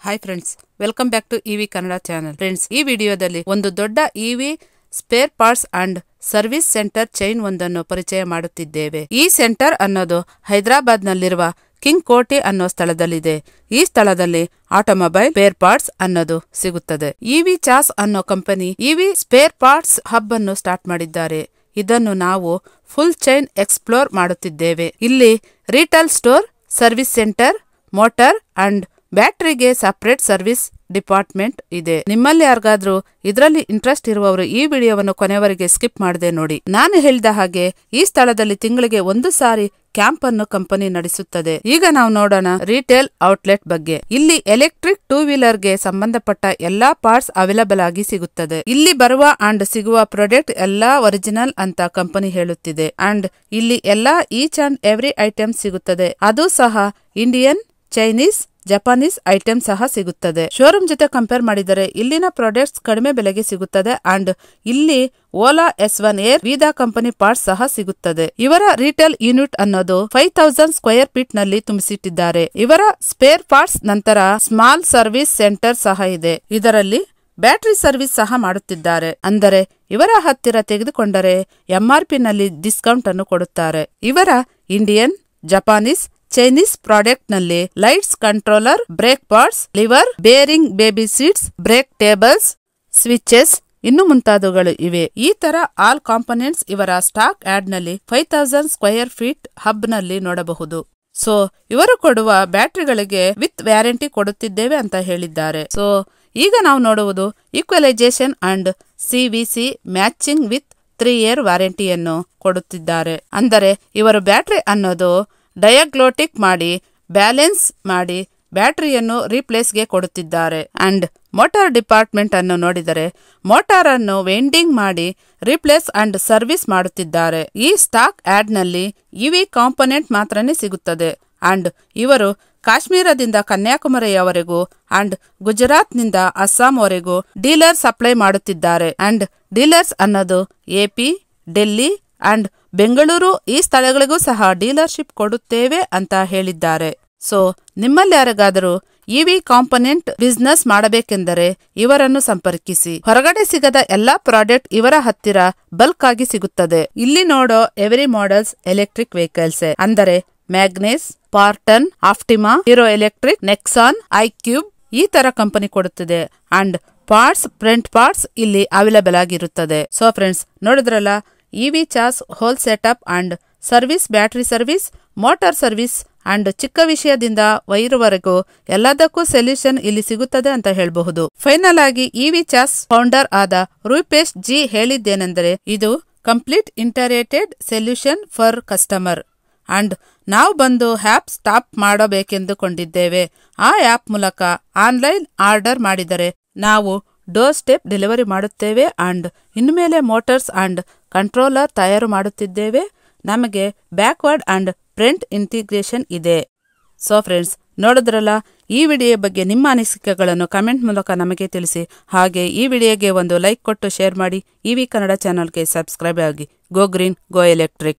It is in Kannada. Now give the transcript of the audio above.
Hi friends, welcome back to EV Kannada channel. Friends, ಈ ವಿಡಿಯೋದಲ್ಲಿ ಒಂದು ದೊಡ್ಡ EV spare parts and service centre chain ಒಂದನ್ನು ಪರಿಚಯ ಮಾಡುತ್ತಿದ್ದೇವೆ. ಈ ಸೆಂಟರ್ ಅನ್ನೋದು ಹೈದರಾಬಾದ್ ನಲ್ಲಿರುವ ಕಿಂಗ್ ಕೋಟೆ ಅನ್ನೋ ಸ್ಥಳದಲ್ಲಿದೆ. ಈ ಸ್ಥಳದಲ್ಲಿ ಆಟೋಮೊಬೈಲ್ ಸ್ಪೇರ್ ಪಾರ್ಟ್ಸ್ ಅನ್ನೋದು ಸಿಗುತ್ತದೆ. ಇವಿ ಚಾಸ್ ಅನ್ನೋ company EV spare parts hub ಅನ್ನು ಸ್ಟಾರ್ಟ್ ಮಾಡಿದ್ದಾರೆ. ಇದನ್ನು ನಾವು ಫುಲ್ ಚೈನ್ ಎಕ್ಸ್ಪ್ಲೋರ್ ಮಾಡುತ್ತಿದ್ದೇವೆ. ಇಲ್ಲಿ retail store, service centre, motor and ಬ್ಯಾಟರಿಗೆ ಸಪರೇಟ್ ಸರ್ವಿಸ್ ಡಿಪಾರ್ಟ್ಮೆಂಟ್ ಇದೆ. ನಿಮ್ಮಲ್ಲಿ ಯಾರಿಗಾದ್ರೂ ಇದರಲ್ಲಿ ಇಂಟ್ರೆಸ್ಟ್ ಇರುವವರು ಈ ವಿಡಿಯೋವನ್ನು ಕೊನೆವರೆಗೆ ಸ್ಕಿಪ್ ಮಾಡದೆ ನೋಡಿ. ನಾನು ಹೇಳಿದ ಹಾಗೆ ಈ ಸ್ಥಳದಲ್ಲಿ ತಿಂಗಳಿಗೆ 1 ಸಾರಿ ಕ್ಯಾಂಪ್ ಅನ್ನು ಕಂಪನಿ ನಡೆಸುತ್ತದೆ. ಈಗ ನಾವು ನೋಡೋಣ ರಿಟೇಲ್ ಔಟ್ಲೆಟ್ ಬಗ್ಗೆ. ಇಲ್ಲಿ ಎಲೆಕ್ಟ್ರಿಕ್ 2 ವೀಲರ್ ಗೆ ಸಂಬಂಧಪಟ್ಟ ಎಲ್ಲಾ ಪಾರ್ಟ್ಸ್ ಅವೈಲಬಲ್ ಆಗಿ ಸಿಗುತ್ತದೆ. ಇಲ್ಲಿ ಬರುವ ಅಂಡ್ ಸಿಗುವ ಪ್ರಾಡಕ್ಟ್ ಎಲ್ಲಾ ಒರಿಜಿನಲ್ ಅಂತ ಕಂಪನಿ ಹೇಳುತ್ತಿದೆ. ಅಂಡ್ ಇಲ್ಲಿ ಎಲ್ಲಾ ಈಚ್ ಅಂಡ್ ಎವ್ರಿ ಐಟಮ್ ಸಿಗುತ್ತದೆ. ಅದು ಸಹ ಇಂಡಿಯನ್, ಚೈನೀಸ್, ಜಪಾನೀಸ್ ಐಟಮ್ ಸಹ ಸಿಗುತ್ತದೆ. ಶೋರೂಮ್ ಜೊತೆ ಕಂಪೇರ್ ಮಾಡಿದರೆ ಇಲ್ಲಿನ ಪ್ರಾಡಕ್ಟ್ಸ್ ಕಡಿಮೆ ಬೆಲೆಗೆ ಸಿಗುತ್ತದೆ. ಅಂಡ್ ಇಲ್ಲಿ Ola S1 air Vida company parts ಸಹ ಸಿಗುತ್ತದೆ. ಇವರ ರಿಟೇಲ್ ಯೂನಿಟ್ ಅನ್ನೋದು 5000 ಸ್ಕ್ವೇರ್ ಫೀಟ್ ನಲ್ಲಿ ತುಂಬಿಸಿಟ್ಟಿದ್ದಾರೆ. ಇವರ ಸ್ಪೇರ್ ಪಾರ್ಟ್ಸ್ ನಂತರ ಸ್ಮಾಲ್ ಸರ್ವಿಸ್ ಸೆಂಟರ್ ಸಹ ಇದೆ. ಇದರಲ್ಲಿ ಬ್ಯಾಟರಿ ಸರ್ವಿಸ್ ಸಹ ಮಾಡುತ್ತಿದ್ದಾರೆ. ಅಂದರೆ ಇವರ ಹತ್ತಿರ ತೆಗೆದುಕೊಂಡರೆ MRP ನಲ್ಲಿ ಡಿಸ್ಕೌಂಟ್ ಅನ್ನು ಕೊಡುತ್ತಾರೆ. ಇವರ ಇಂಡಿಯನ್, ಜಪಾನೀಸ್, ಚೈನೀಸ್ ಪ್ರಾಡಕ್ಟ್ ನಲ್ಲಿ lights, controller, brake parts, lever, bearing, baby seats, brake cables, switches ಇನ್ನು ಮುಂತಾದವುಗಳು ಇವೆ. ಈ ತರ ಆಲ್ ಕಾಂಪೋನೆಂಟ್ಸ್ ಇವರ ಸ್ಟಾಕ್ ಆಡ್ ನಲ್ಲಿ 5000 ಸ್ಕ್ವೇರ್ ಫೀಟ್ ಹಬ್ ನಲ್ಲಿ ನೋಡಬಹುದು. ಸೊ ಇವರು ಕೊಡುವ ಬ್ಯಾಟರಿಗಳಿಗೆ ವಿತ್ ವ್ಯಾರಂಟಿ ಕೊಡುತ್ತಿದ್ದೇವೆ ಅಂತ ಹೇಳಿದ್ದಾರೆ. ಸೊ ಈಗ ನಾವು ನೋಡುವುದು equalisation and CVC matching with 3 year ವ್ಯಾರಂಟಿಯನ್ನು ಕೊಡುತ್ತಿದ್ದಾರೆ. ಅಂದರೆ ಇವರು ಬ್ಯಾಟರಿ ಅನ್ನೋದು ಡಯಾಗ್ನೋಸ್ಟಿಕ್ ಮಾಡಿ ಬ್ಯಾಲೆನ್ಸ್ ಮಾಡಿ ಬ್ಯಾಟರಿಯನ್ನು ರೀಪ್ಲೇಸ್ಗೆ ಕೊಡುತ್ತಿದ್ದಾರೆ. ಅಂಡ್ ಮೋಟಾರ್ ಡಿಪಾರ್ಟ್ಮೆಂಟ್ ಅನ್ನು ನೋಡಿದರೆ ಮೋಟಾರ್ ಅನ್ನು ವೆಂಡಿಂಗ್ ಮಾಡಿ ರೀಪ್ಲೇಸ್ ಅಂಡ್ ಸರ್ವಿಸ್ ಮಾಡುತ್ತಿದ್ದಾರೆ. ಈ ಸ್ಟಾಕ್ ಆಡ್ ನಲ್ಲಿ ಇವಿ ಕಾಂಪೋನೆಂಟ್ ಮಾತ್ರನೇ ಸಿಗುತ್ತದೆ. ಅಂಡ್ ಇವರು ಕಾಶ್ಮೀರದಿಂದ ಕನ್ಯಾಕುಮಾರಿಯವರೆಗೂ ಅಂಡ್ ಗುಜರಾತ್ ನಿಂದ ಅಸ್ಸಾಂ ವರೆಗೂ ಡೀಲರ್ ಸಪ್ಲೈ ಮಾಡುತ್ತಿದ್ದಾರೆ. ಅಂಡ್ ಡೀಲರ್ಸ್ ಅನ್ನೋದು AP, ಡೆಲ್ಲಿ ಅಂಡ್ ಬೆಂಗಳೂರು ಈ ಸ್ಥಳಗಳಿಗೂ ಸಹ ಡೀಲರ್ಶಿಪ್ ಕೊಡುತ್ತೇವೆ ಅಂತ ಹೇಳಿದ್ದಾರೆ. ಸೊ ನಿಮ್ಮಲ್ಲಿ ಯಾರಿಗಾದರೂ ಇವಿ ಕಾಂಪೋನೆಂಟ್ ಬಿಸ್ನೆಸ್ ಮಾಡಬೇಕೆಂದರೆ ಇವರನ್ನು ಸಂಪರ್ಕಿಸಿ. ಹೊರಗಡೆ ಸಿಗದ ಎಲ್ಲಾ ಪ್ರಾಡಕ್ಟ್ ಇವರ ಹತ್ತಿರ ಬಲ್ಕ್ ಆಗಿ ಸಿಗುತ್ತದೆ. ಇಲ್ಲಿ ನೋಡೋ ಎವ್ರಿ ಮಾಡೆಲ್ಸ್ ಎಲೆಕ್ಟ್ರಿಕ್ ವೆಹಿಕಲ್ಸ್, ಅಂದರೆ ಮ್ಯಾಗ್ನೆಸ್, ಪಾರ್ಟನ್, Optima, Hero Electric, Nexon, iQube ಈ ತರ ಕಂಪನಿ ಕೊಡುತ್ತದೆ. ಅಂಡ್ ಪಾರ್ಟ್ಸ್, ಫ್ರಂಟ್ ಪಾರ್ಟ್ಸ್ ಇಲ್ಲಿ ಅವೈಲಬಲ್ ಆಗಿರುತ್ತದೆ. ಸೊ ಫ್ರೆಂಡ್ಸ್, ನೋಡಿದ್ರಲ್ಲ EV chassis whole setup and service, battery service, motor service and ಚಿಕ್ಕ ವಿಷಯದಿಂದ ವೈರ್ವರೆಗೂ ಎಲ್ಲದಕ್ಕೂ ಸೊಲ್ಯೂಷನ್ ಇಲ್ಲಿ ಸಿಗುತ್ತದೆ ಅಂತ ಹೇಳಬಹುದು. ಫೈನಲ್ ಆಗಿ ಇವಿ ಚಾಸ್ ಫೌಂಡರ್ ಆದ ರೂಪೇಶ್ ಜಿ ಹೇಳಿದ್ದೇನೆಂದರೆ ಇದು complete integrated solution for customer. And ನಾವು ಬಂದು ಆ್ಯಪ್ ಸ್ಟಾಪ್ ಮಾಡಬೇಕೆಂದುಕೊಂಡಿದ್ದೇವೆ. ಆ ಆ್ಯಪ್ ಮೂಲಕ ಆನ್ಲೈನ್ ಆರ್ಡರ್ ಮಾಡಿದರೆ ನಾವು ಡೋರ್ ಸ್ಟೆಪ್ ಡೆಲಿವರಿ ಮಾಡುತ್ತೇವೆ. ಅಂಡ್ ಇನ್ಮೇಲೆ ಮೋಟಾರ್ಸ್ ಅಂಡ್ ಕಂಟ್ರೋಲರ್ ತಯಾರು ಮಾಡುತ್ತಿದ್ದೇವೆ. ನಮಗೆ ಬ್ಯಾಕ್ವರ್ಡ್ ಅಂಡ್ ಫ್ರಂಟ್ ಇಂಟಿಗ್ರೇಷನ್ ಇದೆ. ಸೊ ಫ್ರೆಂಡ್ಸ್, ನೋಡಿದ್ರಲ್ಲ, ಈ ವಿಡಿಯೋ ಬಗ್ಗೆ ನಿಮ್ಮ ಅನಿಸಿಕೆಗಳನ್ನು ಕಮೆಂಟ್ ಮೂಲಕ ನಮಗೆ ತಿಳಿಸಿ. ಹಾಗೆ ಈ ವಿಡಿಯೋಗೆ ಒಂದು ಲೈಕ್ ಕೊಟ್ಟು ಶೇರ್ ಮಾಡಿ. ಇವಿ ಕನ್ನಡ ಚಾನಲ್ಗೆ ಸಬ್ಸ್ಕ್ರೈಬ್ ಆಗಿ. ಗೋ ಗ್ರೀನ್, ಗೋ ಎಲೆಕ್ಟ್ರಿಕ್.